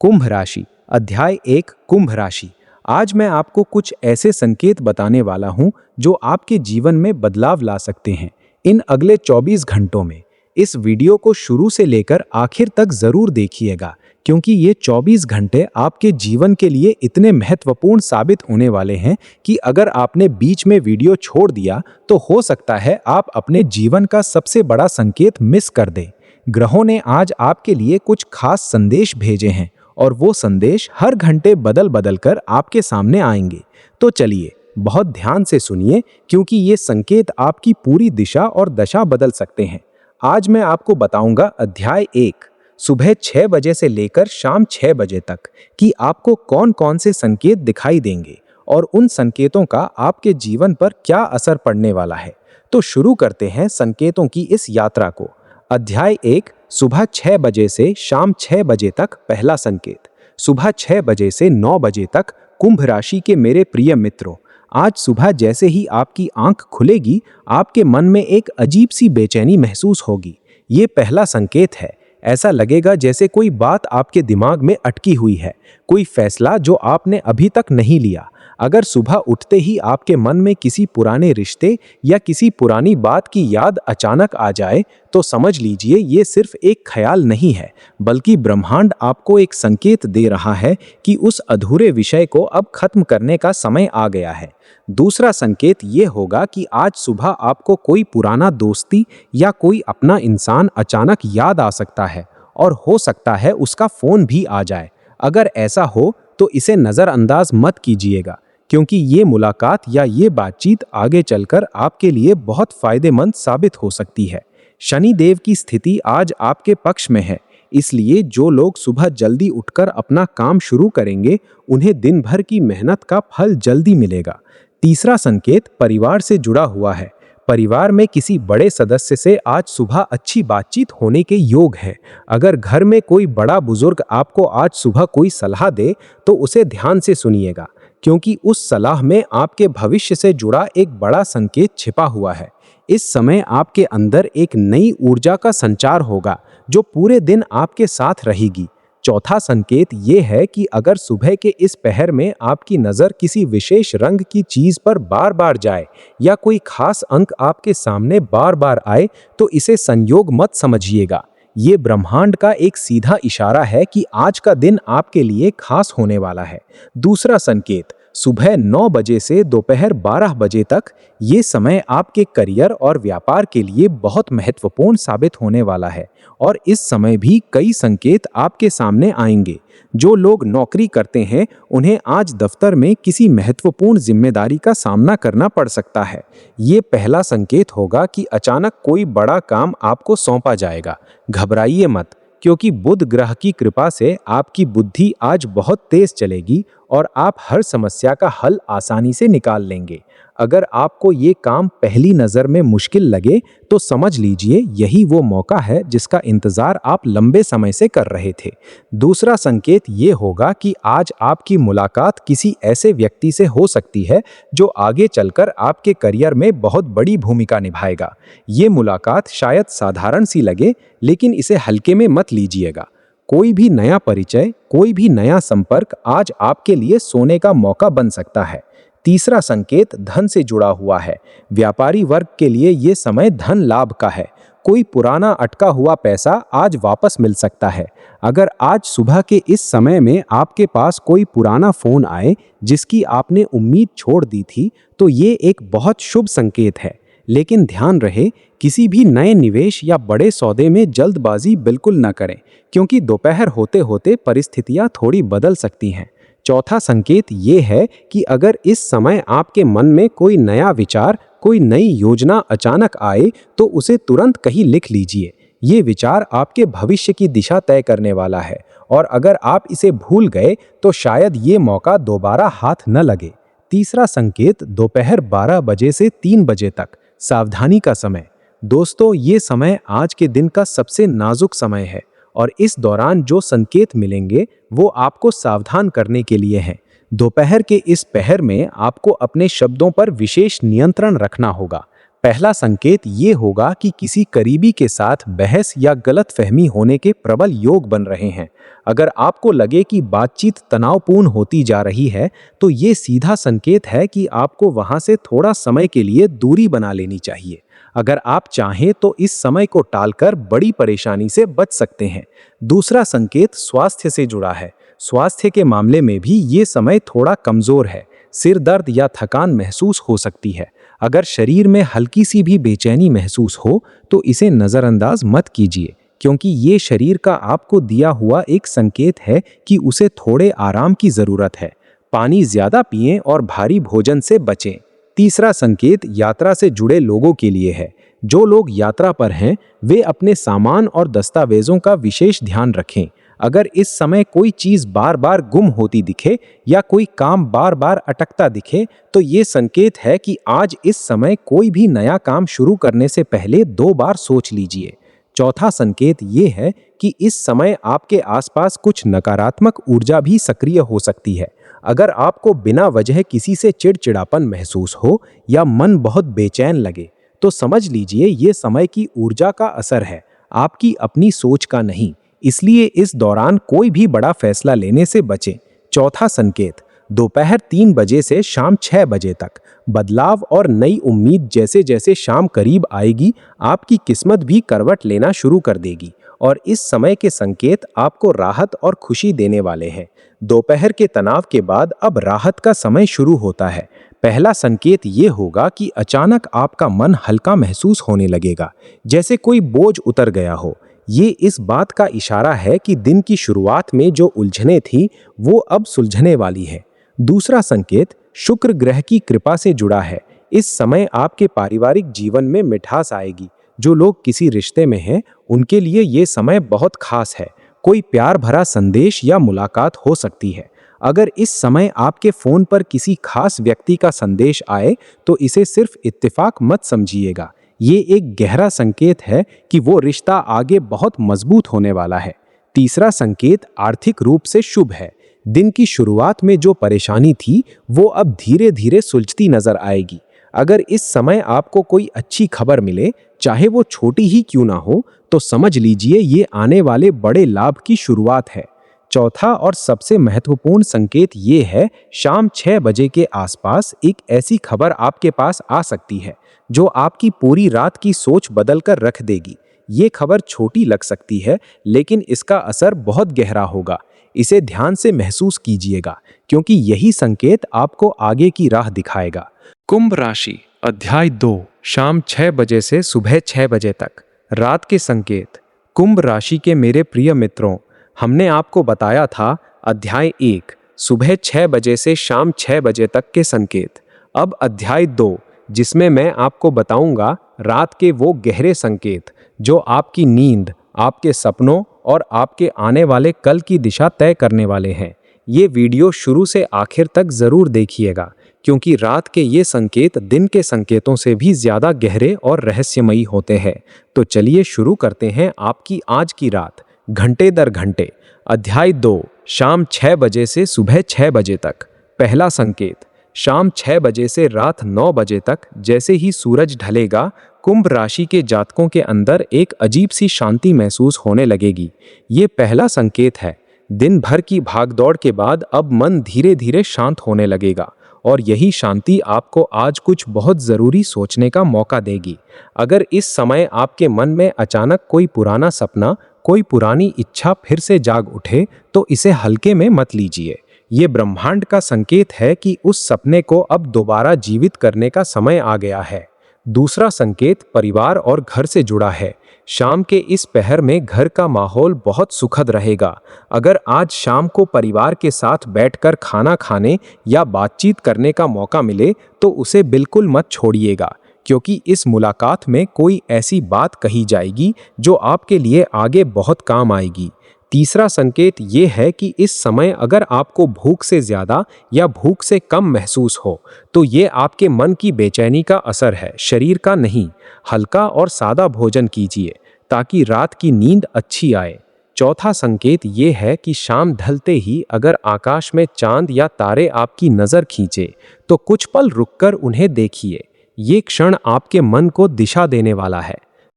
कुंभ राशि। अध्याय 1 कुंभ राशि। आज मैं आपको कुछ ऐसे संकेत बताने वाला हूं जो आपके जीवन में बदलाव ला सकते हैं इन अगले 24 घंटों में। इस वीडियो को शुरू से लेकर आखिर तक जरूर देखिएगा, क्योंकि ये 24 घंटे आपके जीवन के लिए इतने महत्वपूर्ण साबित होने वाले हैं कि अगर आपने बीच में वीडियो छोड़ दिया तो हो सकता है आप अपने जीवन का सबसे बड़ा संकेत मिस कर दें। ग्रहों ने आज आपके लिए कुछ खास संदेश भेजे हैं और वो संदेश हर घंटे बदल बदल कर आपके सामने आएंगे। तो चलिए बहुत ध्यान से सुनिए, क्योंकि ये संकेत आपकी पूरी दिशा और दशा बदल सकते हैं। आज मैं आपको बताऊंगा अध्याय 1 सुबह 6 बजे से लेकर शाम 6 बजे तक कि आपको कौन कौन से संकेत दिखाई देंगे और उन संकेतों का आपके जीवन पर क्या असर पड़ने वाला है। तो शुरू करते हैं संकेतों की इस यात्रा को। अध्याय 1 सुबह 6 बजे से शाम 6 बजे तक। पहला संकेत, सुबह 6 बजे से 9 बजे तक। कुंभ राशि के मेरे प्रिय मित्रों, आज सुबह जैसे ही आपकी आंख खुलेगी आपके मन में एक अजीब सी बेचैनी महसूस होगी। ये पहला संकेत है। ऐसा लगेगा जैसे कोई बात आपके दिमाग में अटकी हुई है, कोई फैसला जो आपने अभी तक नहीं लिया। अगर सुबह उठते ही आपके मन में किसी पुराने रिश्ते या किसी पुरानी बात की याद अचानक आ जाए तो समझ लीजिए ये सिर्फ एक ख्याल नहीं है, बल्कि ब्रह्मांड आपको एक संकेत दे रहा है कि उस अधूरे विषय को अब खत्म करने का समय आ गया है। दूसरा संकेत ये होगा कि आज सुबह आपको कोई पुराना दोस्ती या कोई अपना इंसान अचानक याद आ सकता है और हो सकता है उसका फोन भी आ जाए। अगर ऐसा हो तो इसे नज़रअंदाज मत कीजिएगा, क्योंकि ये मुलाकात या ये बातचीत आगे चलकर आपके लिए बहुत फायदेमंद साबित हो सकती है। शनि देव की स्थिति आज आपके पक्ष में है, इसलिए जो लोग सुबह जल्दी उठकर अपना काम शुरू करेंगे उन्हें दिन भर की मेहनत का फल जल्दी मिलेगा। तीसरा संकेत परिवार से जुड़ा हुआ है। परिवार में किसी बड़े सदस्य से आज सुबह अच्छी बातचीत होने के योग है। अगर घर में कोई बड़ा बुजुर्ग आपको आज सुबह कोई सलाह दे तो उसे ध्यान से सुनिएगा, क्योंकि उस सलाह में आपके भविष्य से जुड़ा एक बड़ा संकेत छिपा हुआ है। इस समय आपके अंदर एक नई ऊर्जा का संचार होगा जो पूरे दिन आपके साथ रहेगी। चौथा संकेत ये है कि अगर सुबह के इस पहर में आपकी नज़र किसी विशेष रंग की चीज़ पर बार बार जाए या कोई खास अंक आपके सामने बार बार आए तो इसे संयोग मत समझिएगा। ये ब्रह्मांड का एक सीधा इशारा है कि आज का दिन आपके लिए खास होने वाला है। दूसरा संकेत, सुबह 9 बजे से दोपहर 12 बजे तक। ये समय आपके करियर और व्यापार के लिए बहुत महत्वपूर्ण साबित होने वाला है और इस समय भी कई संकेत आपके सामने आएंगे। जो लोग नौकरी करते हैं उन्हें आज दफ्तर में किसी महत्वपूर्ण जिम्मेदारी का सामना करना पड़ सकता है। ये पहला संकेत होगा कि अचानक कोई बड़ा काम आपको सौंपा जाएगा। घबराइए मत, क्योंकि बुध ग्रह की कृपा से आपकी बुद्धि आज बहुत तेज चलेगी और आप हर समस्या का हल आसानी से निकाल लेंगे। अगर आपको ये काम पहली नज़र में मुश्किल लगे तो समझ लीजिए यही वो मौका है जिसका इंतज़ार आप लंबे समय से कर रहे थे। दूसरा संकेत ये होगा कि आज आपकी मुलाकात किसी ऐसे व्यक्ति से हो सकती है जो आगे चलकर आपके करियर में बहुत बड़ी भूमिका निभाएगा। ये मुलाकात शायद साधारण सी लगे, लेकिन इसे हल्के में मत लीजिएगा। कोई भी नया परिचय, कोई भी नया संपर्क आज आपके लिए सोने का मौका बन सकता है। तीसरा संकेत धन से जुड़ा हुआ है। व्यापारी वर्ग के लिए ये समय धन लाभ का है। कोई पुराना अटका हुआ पैसा आज वापस मिल सकता है। अगर आज सुबह के इस समय में आपके पास कोई पुराना फोन आए जिसकी आपने उम्मीद छोड़ दी थी तो ये एक बहुत शुभ संकेत है। लेकिन ध्यान रहे, किसी भी नए निवेश या बड़े सौदे में जल्दबाजी बिल्कुल न करें, क्योंकि दोपहर होते होते परिस्थितियां थोड़ी बदल सकती हैं। चौथा संकेत ये है कि अगर इस समय आपके मन में कोई नया विचार, कोई नई योजना अचानक आए तो उसे तुरंत कहीं लिख लीजिए। ये विचार आपके भविष्य की दिशा तय करने वाला है और अगर आप इसे भूल गए तो शायद ये मौका दोबारा हाथ न लगे। तीसरा संकेत दोपहर 12 बजे से 3 बजे तक। सावधानी का समय। दोस्तों, ये समय आज के दिन का सबसे नाजुक समय है और इस दौरान जो संकेत मिलेंगे वो आपको सावधान करने के लिए हैं। दोपहर के इस पहर में आपको अपने शब्दों पर विशेष नियंत्रण रखना होगा। पहला संकेत ये होगा कि किसी करीबी के साथ बहस या गलतफहमी होने के प्रबल योग बन रहे हैं। अगर आपको लगे कि बातचीत तनावपूर्ण होती जा रही है, तो ये सीधा संकेत है कि आपको वहां से थोड़ा समय के लिए दूरी बना लेनी चाहिए। अगर आप चाहें तो इस समय को टालकर बड़ी परेशानी से बच सकते हैं। दूसरा संकेत स्वास्थ्य से जुड़ा है। स्वास्थ्य के मामले में भी ये समय थोड़ा कमजोर है। सिर दर्द या थकान महसूस हो सकती है। अगर शरीर में हल्की सी भी बेचैनी महसूस हो तो इसे नज़रअंदाज मत कीजिए, क्योंकि ये शरीर का आपको दिया हुआ एक संकेत है कि उसे थोड़े आराम की ज़रूरत है। पानी ज़्यादा पिएं और भारी भोजन से बचें। तीसरा संकेत यात्रा से जुड़े लोगों के लिए है। जो लोग यात्रा पर हैं, वे अपने सामान और दस्तावेजों का विशेष ध्यान रखें। अगर इस समय कोई चीज़ बार बार गुम होती दिखे या कोई काम बार बार अटकता दिखे, तो ये संकेत है कि आज इस समय कोई भी नया काम शुरू करने से पहले 2 बार सोच लीजिए। चौथा संकेत ये है कि इस समय आपके आसपास कुछ नकारात्मक ऊर्जा भी सक्रिय हो सकती है। अगर आपको बिना वजह किसी से चिड़चिड़ापन महसूस हो या मन बहुत बेचैन लगे, तो समझ लीजिए ये समय की ऊर्जा का असर है, आपकी अपनी सोच का नहीं। इसलिए इस दौरान कोई भी बड़ा फैसला लेने से बचें। चौथा संकेत, दोपहर 3 बजे से शाम 6 बजे तक बदलाव और नई उम्मीद। जैसे जैसे शाम करीब आएगी, आपकी किस्मत भी करवट लेना शुरू कर देगी और इस समय के संकेत आपको राहत और खुशी देने वाले हैं। दोपहर के तनाव के बाद अब राहत का समय शुरू होता है। पहला संकेत ये होगा कि अचानक आपका मन हल्का महसूस होने लगेगा, जैसे कोई बोझ उतर गया हो। ये इस बात का इशारा है कि दिन की शुरुआत में जो उलझनें थी, वो अब सुलझने वाली है। दूसरा संकेत शुक्र ग्रह की कृपा से जुड़ा है। इस समय आपके पारिवारिक जीवन में मिठास आएगी। जो लोग किसी रिश्ते में हैं, उनके लिए ये समय बहुत खास है। कोई प्यार भरा संदेश या मुलाकात हो सकती है। अगर इस समय आपके फोन पर किसी खास व्यक्ति का संदेश आए, तो इसे सिर्फ इत्तेफाक मत समझिएगा। ये एक गहरा संकेत है कि वो रिश्ता आगे बहुत मजबूत होने वाला है। तीसरा संकेत आर्थिक रूप से शुभ है। दिन की शुरुआत में जो परेशानी थी, वो अब धीरे धीरे सुलझती नजर आएगी। अगर इस समय आपको कोई अच्छी खबर मिले, चाहे वो छोटी ही क्यों ना हो, तो समझ लीजिए ये आने वाले बड़े लाभ की शुरुआत है। चौथा और सबसे महत्वपूर्ण संकेत ये है, शाम 6 बजे के आसपास एक ऐसी खबर आपके पास आ सकती है जो आपकी पूरी रात की सोच बदलकर रख देगी। ये खबर छोटी लग सकती है, लेकिन इसका असर बहुत गहरा होगा। इसे ध्यान से महसूस कीजिएगा, क्योंकि यही संकेत आपको आगे की राह दिखाएगा। कुंभ राशि, अध्याय 2, शाम 6 बजे से सुबह 6 बजे तक। रात के संकेत। कुंभ राशि के मेरे प्रिय मित्रों, हमने आपको बताया था अध्याय 1, सुबह 6 बजे से शाम 6 बजे तक के संकेत। अब अध्याय 2, जिसमें मैं आपको बताऊंगा रात के वो गहरे संकेत जो आपकी नींद, आपके सपनों और आपके आने वाले कल की दिशा तय करने वाले हैं। ये वीडियो शुरू से आखिर तक जरूर देखिएगा, क्योंकि रात के ये संकेत दिन के संकेतों से भी ज्यादा गहरे और रहस्यमयी होते हैं। तो चलिए शुरू करते हैं आपकी आज की रात, घंटे दर घंटे। अध्याय 2, शाम 6 बजे से सुबह 6 बजे तक। पहला संकेत, शाम 6 बजे से रात 9 बजे तक जैसे ही सूरज ढलेगा, कुंभ राशि के जातकों के अंदर एक अजीब सी शांति महसूस होने लगेगी। ये पहला संकेत है। दिन भर की भागदौड़ के बाद अब मन धीरे धीरे शांत होने लगेगा और यही शांति आपको आज कुछ बहुत ज़रूरी सोचने का मौका देगी। अगर इस समय आपके मन में अचानक कोई पुराना सपना, कोई पुरानी इच्छा फिर से जाग उठे, तो इसे हल्के में मत लीजिए। ये ब्रह्मांड का संकेत है कि उस सपने को अब दोबारा जीवित करने का समय आ गया है। दूसरा संकेत परिवार और घर से जुड़ा है। शाम के इस पहर में घर का माहौल बहुत सुखद रहेगा। अगर आज शाम को परिवार के साथ बैठकर खाना खाने या बातचीत करने का मौका मिले, तो उसे बिल्कुल मत छोड़िएगा, क्योंकि इस मुलाकात में कोई ऐसी बात कही जाएगी जो आपके लिए आगे बहुत काम आएगी। तीसरा संकेत ये है कि इस समय अगर आपको भूख से ज़्यादा या भूख से कम महसूस हो, तो ये आपके मन की बेचैनी का असर है, शरीर का नहीं। हल्का और सादा भोजन कीजिए ताकि रात की नींद अच्छी आए। चौथा संकेत ये है कि शाम ढलते ही अगर आकाश में चांद या तारे आपकी नज़र खींचे, तो कुछ पल रुककर उन्हें देखिए। ये क्षण आपके मन को दिशा देने वाला है।